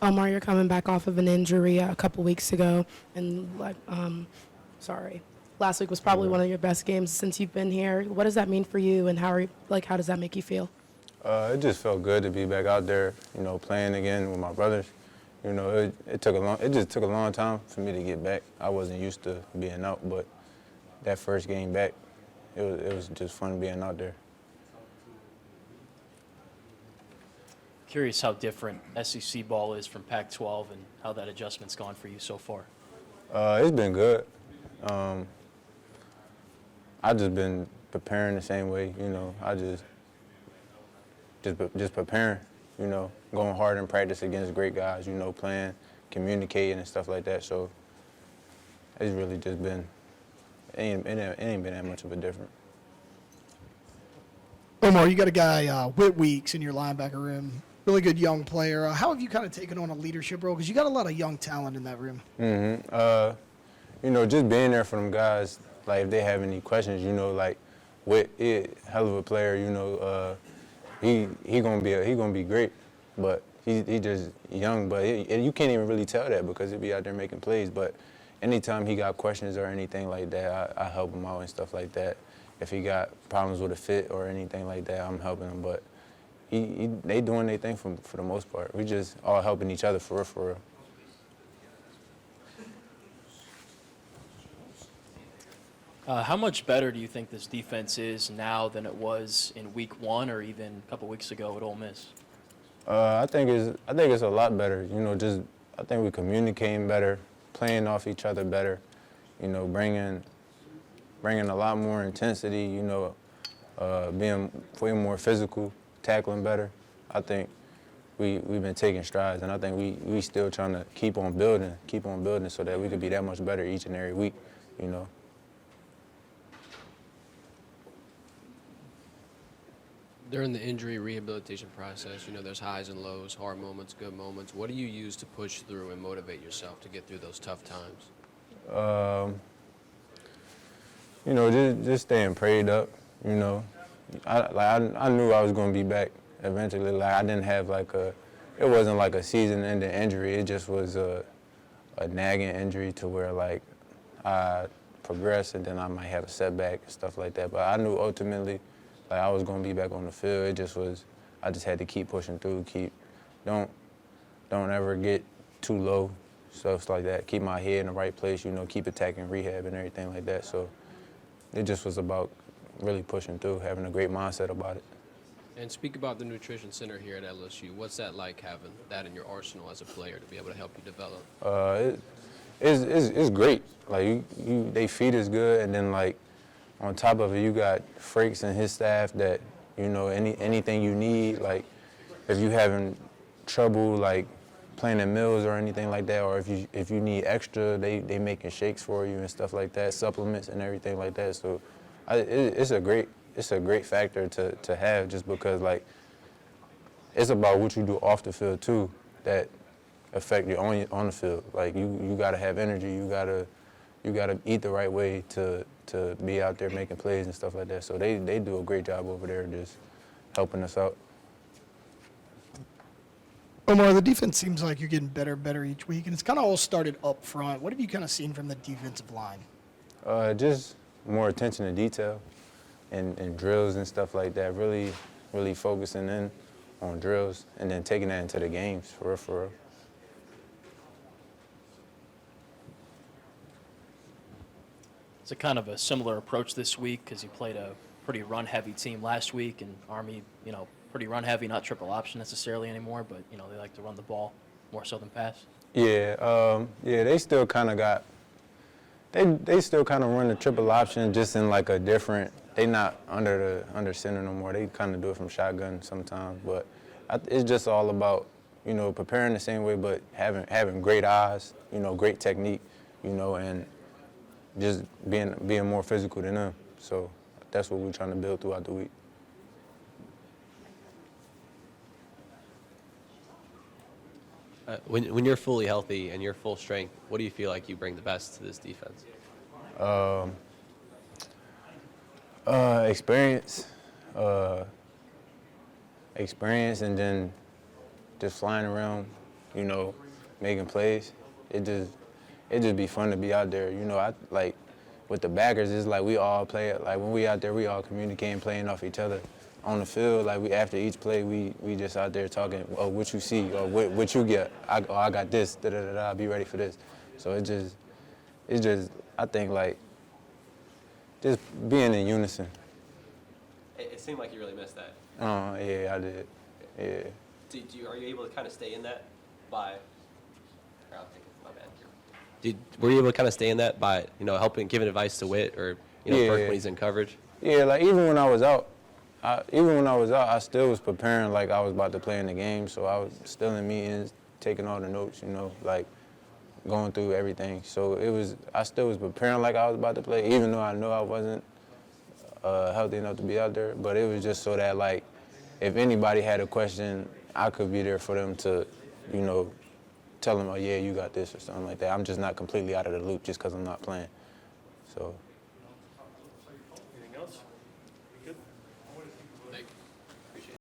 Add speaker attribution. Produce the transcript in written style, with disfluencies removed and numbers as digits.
Speaker 1: Omar, you're coming back off of an injury a couple weeks ago, and sorry, last week was probably one of your best games since you've been here. What does that mean for you, and how does that make you feel?
Speaker 2: It just felt good to be back out there, playing again with my brothers. It just took a long time for me to get back. I wasn't used to being out, but that first game back, it was just fun being out there.
Speaker 3: Curious how different SEC ball is from Pac-12 and how that adjustment's gone for you so far.
Speaker 2: It's been good. I just been preparing the same way, I just preparing, going hard in practice against great guys, playing, communicating and stuff like that. So it's really just been, it ain't been that much of a difference.
Speaker 4: Omar, you got a guy, Whit Weeks, in your linebacker room. Really good young player. How have you kind of taken on a leadership role? Because you got a lot of young talent in that room.
Speaker 2: Just being there for them guys, like if they have any questions, like Whit, hell of a player, he gonna be great, but he just young. But you can't even really tell that because he be out there making plays. But anytime he got questions or anything like that, I help him out and stuff like that. If he got problems with a fit or anything like that, I'm helping him. But they doing their thing for the most part. We just all helping each other for real, for real.
Speaker 3: How much better do you think this defense is now than it was in Week 1 or even a couple weeks ago at Ole Miss?
Speaker 2: I think it's a lot better. I think we're communicating better, playing off each other better. Bringing a lot more intensity. Being way more physical, tackling better. I think we've been taking strides, and I think we still trying to keep on building so that we could be that much better each and every week.
Speaker 5: During the injury rehabilitation process, there's highs and lows, hard moments, good moments. What do you use to push through and motivate yourself to get through those tough times?
Speaker 2: Just staying prayed up. I knew I was going to be back eventually. Like I didn't have it wasn't like a season-ending injury. It just was a nagging injury to where I progress and then I might have a setback and stuff like that. But I knew ultimately I was going to be back on the field. It just was, I just had to keep pushing through, don't ever get too low, stuff like that. Keep my head in the right place, keep attacking rehab and everything like that. So it just was about really pushing through, having a great mindset about it.
Speaker 5: And speak about the nutrition center here at LSU. What's that like, having that in your arsenal as a player to be able to help you develop?
Speaker 2: It's great. They feed us good, and then on top of it, you got Frakes and his staff that, anything you need, if you having trouble, planning meals or anything like that, or if you need extra, they making shakes for you and stuff like that, supplements and everything like that. So it's a great factor to have, just because, it's about what you do off the field, too, that affect you on the field. You got to have energy. You got to eat the right way to be out there making plays and stuff like that. So they do a great job over there just helping us out.
Speaker 4: Omar, the defense seems like you're getting better and better each week, and it's kind of all started up front. What have you kind of seen from the defensive line?
Speaker 2: Just more attention to detail and drills and stuff like that, really focusing in on drills and then taking that into the games, for real.
Speaker 3: It's a kind of a similar approach this week because you played a pretty run-heavy team last week, and Army, pretty run-heavy, not triple option necessarily anymore, but, they like to run the ball more so than pass.
Speaker 2: Yeah, they still kind of got they still kind of run the triple option, just in a different. They not under center no more. They kind of do it from shotgun sometimes, but it's just all about preparing the same way, but having great eyes, great technique, and just being more physical than them. So that's what we're trying to build throughout the week.
Speaker 5: When you're fully healthy and you're full strength, what do you feel like you bring the best to this defense?
Speaker 2: Experience, and then just flying around, you know, making plays. It just be fun to be out there. You know, I like with the backers, it's like we all play it. Like when we out there, we all communicating, playing off each other. On the field, like we after each play, we just out there talking, oh, what you see, or what you get. I got this, da da da da. Be ready for this. So it's just I think like just being in unison.
Speaker 6: It seemed like you really missed that.
Speaker 2: Yeah, I did. Yeah.
Speaker 6: Are you able to kind of stay in that by? I'll take it. My bad.
Speaker 7: Were you able to kind of stay in that by, helping, giving advice to Witt or,
Speaker 2: Yeah.
Speaker 7: Burke when he's in coverage?
Speaker 2: Yeah, like even when I was out, I still was preparing like I was about to play in the game. So I was still in meetings, taking all the notes, like going through everything. So I still was preparing like I was about to play, even though I know I wasn't healthy enough to be out there. But it was just so that like, if anybody had a question, I could be there for them to, tell them, oh yeah, you got this or something like that. I'm just not completely out of the loop just because I'm not playing. So.